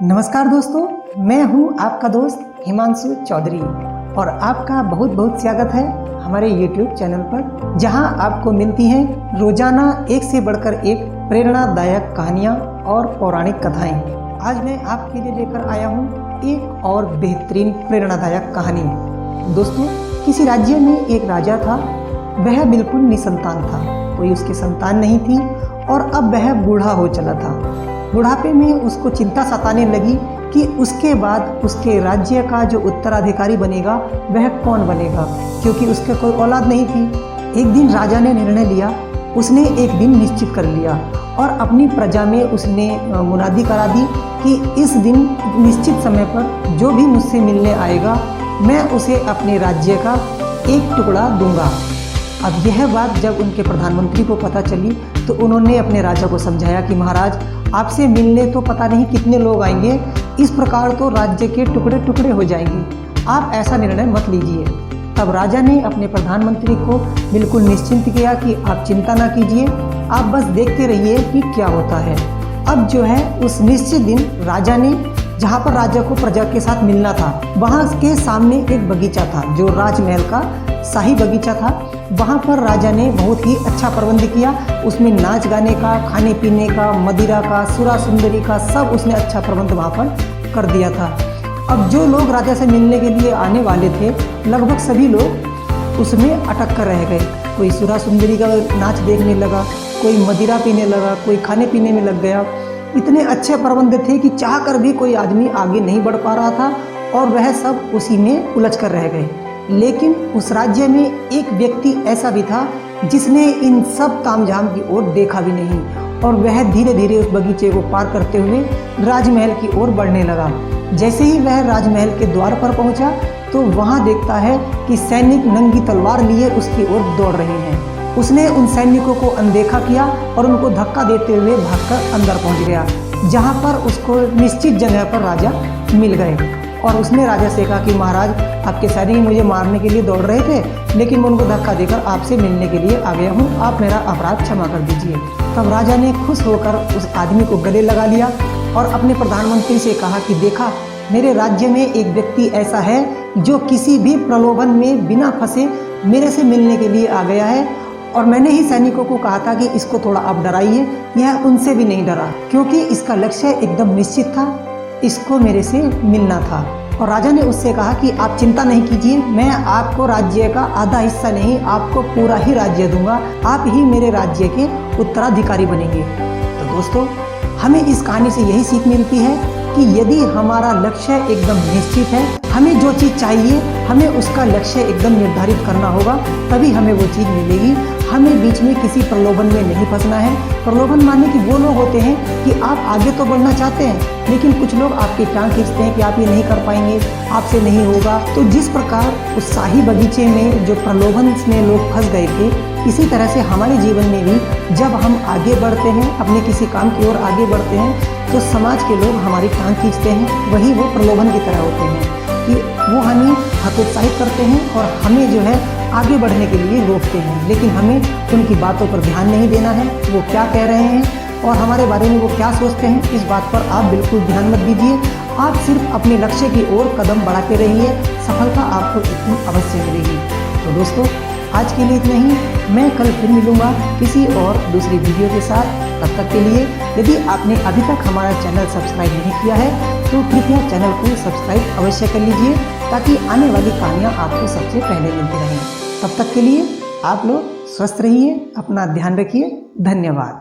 नमस्कार दोस्तों, मैं हूं आपका दोस्त हिमांशु चौधरी और आपका बहुत बहुत स्वागत है हमारे YouTube चैनल पर, जहां आपको मिलती हैं रोजाना एक से बढ़कर एक प्रेरणादायक कहानियां और पौराणिक कथाएं। आज मैं आपके लिए लेकर आया हूं एक और बेहतरीन प्रेरणादायक कहानी। दोस्तों, किसी राज्य में एक राजा था। वह बिल्कुल निसंतान था, कोई उसकी संतान नहीं थी और अब वह बूढ़ा हो चला था। बुढ़ापे में उसको चिंता सताने लगी कि उसके बाद उसके राज्य का जो उत्तराधिकारी बनेगा वह कौन बनेगा, क्योंकि उसके कोई औलाद नहीं थी। एक दिन राजा ने निर्णय लिया, उसने एक दिन निश्चित कर लिया और अपनी प्रजा में उसने मुनादी करा दी कि इस दिन निश्चित समय पर जो भी मुझसे मिलने आएगा मैं उसे अपने राज्य का एक टुकड़ा दूंगा। अब यह बात जब उनके प्रधानमंत्री को पता चली तो उन्होंने अपने राजा को समझाया कि महाराज, आपसे मिलने तो पता नहीं कितने लोग आएंगे, इस प्रकार तो राज्य के टुकड़े टुकड़े हो जाएंगे, आप ऐसा निर्णय मत लीजिए। तब राजा ने अपने प्रधानमंत्री को बिल्कुल निश्चिंत किया कि आप चिंता ना कीजिए, आप बस देखते रहिए कि क्या होता है। अब जो है उस निश्चित दिन राजा ने, जहाँ पर राजा को प्रजा के साथ मिलना था, वहाँ के सामने एक बगीचा था जो राजमहल का शाही बगीचा था। वहाँ पर राजा ने बहुत ही अच्छा प्रबंध किया, उसमें नाच गाने का, खाने पीने का, मदिरा का, सुरा सुंदरी का, सब उसने अच्छा प्रबंध वहाँ पर कर दिया था। अब जो लोग राजा से मिलने के लिए आने वाले थे, लगभग सभी लोग उसमें अटक कर रह गए। कोई सुरा सुंदरी का नाच देखने लगा, कोई मदिरा पीने लगा, कोई खाने पीने में लग गया। इतने अच्छे प्रबंध थे कि चाह कर भी कोई आदमी आगे नहीं बढ़ पा रहा था और वह सब उसी में उलझ कर रह गए। लेकिन उस राज्य में एक व्यक्ति ऐसा भी था जिसने इन सब तामझाम की ओर देखा भी नहीं और वह धीरे धीरे उस बगीचे को पार करते हुए राजमहल की ओर बढ़ने लगा। जैसे ही वह राजमहल के द्वार पर पहुंचा तो वहां देखता है कि सैनिक नंगी तलवार लिए उसकी ओर दौड़ रहे हैं। उसने उन सैनिकों को अनदेखा किया और उनको धक्का देते हुए भागकर अंदर पहुंच गया, जहां पर उसको निश्चित जगह पर राजा मिल गए। और उसने राजा से कहा कि महाराज, आपके सैनिक मुझे मारने के लिए दौड़ रहे थे, लेकिन मैं उनको धक्का देकर आपसे मिलने के लिए आ गया हूँ, आप मेरा अपराध क्षमा कर दीजिए। तब राजा ने खुश होकर उस आदमी को गले लगा लिया और अपने प्रधानमंत्री से कहा कि देखा, मेरे राज्य में एक व्यक्ति ऐसा है जो किसी भी प्रलोभन में बिना फंसे मेरे से मिलने के लिए आ गया है और मैंने ही सैनिकों को कहा था कि इसको थोड़ा आप डराइए। यह उनसे भी नहीं डरा, क्योंकि इसका लक्ष्य एकदम निश्चित था, इसको मेरे से मिलना था। और राजा ने उससे कहा कि आप चिंता नहीं कीजिए, मैं आपको राज्य का आधा हिस्सा नहीं, आपको पूरा ही राज्य दूंगा, आप ही मेरे राज्य के उत्तराधिकारी बनेंगे। तो दोस्तों, हमें इस कहानी से यही सीख मिलती है कि यदि हमारा लक्ष्य एकदम निश्चित है, हमें जो चीज़ चाहिए हमें उसका लक्ष्य एकदम निर्धारित करना होगा, तभी हमें वो चीज़ मिलेगी। हमें बीच में किसी प्रलोभन में नहीं फंसना है। प्रलोभन माने कि वो लोग होते हैं कि आप आगे तो बढ़ना चाहते हैं, लेकिन कुछ लोग आपकी टांग खींचते हैं कि आप ये नहीं कर पाएंगे, आपसे नहीं होगा। तो जिस प्रकार उस शाही बगीचे में जो प्रलोभन में लोग फंस गए थे, इसी तरह से हमारे जीवन में भी जब हम आगे बढ़ते हैं, अपने किसी काम की ओर आगे बढ़ते हैं, तो समाज के लोग हमारी टांग खींचते हैं। वही वो प्रलोभन की तरह होते हैं कि वो हमें हतोत्साहित करते हैं और हमें जो है आगे बढ़ने के लिए रोकते हैं, लेकिन हमें उनकी बातों पर ध्यान नहीं देना है। वो क्या कह रहे हैं और हमारे बारे में वो क्या सोचते हैं, इस बात पर आप बिल्कुल ध्यान मत दीजिए। आप सिर्फ अपने लक्ष्य की ओर कदम बढ़ाते रहिए, सफलता आपको इतनी अवश्य मिलेगी। तो दोस्तों, आज के लिए इतना ही। मैं कल फिर मिलूंगा किसी और दूसरी वीडियो के साथ। तब तक के लिए यदि आपने अभी तक हमारा चैनल सब्सक्राइब नहीं किया है तो कृपया चैनल को सब्सक्राइब अवश्य कर लीजिए, ताकि आने वाली कहानियाँ आपको सबसे पहले मिलती रहें। तब तक के लिए आप लोग स्वस्थ रहिए, अपना ध्यान रखिए। धन्यवाद।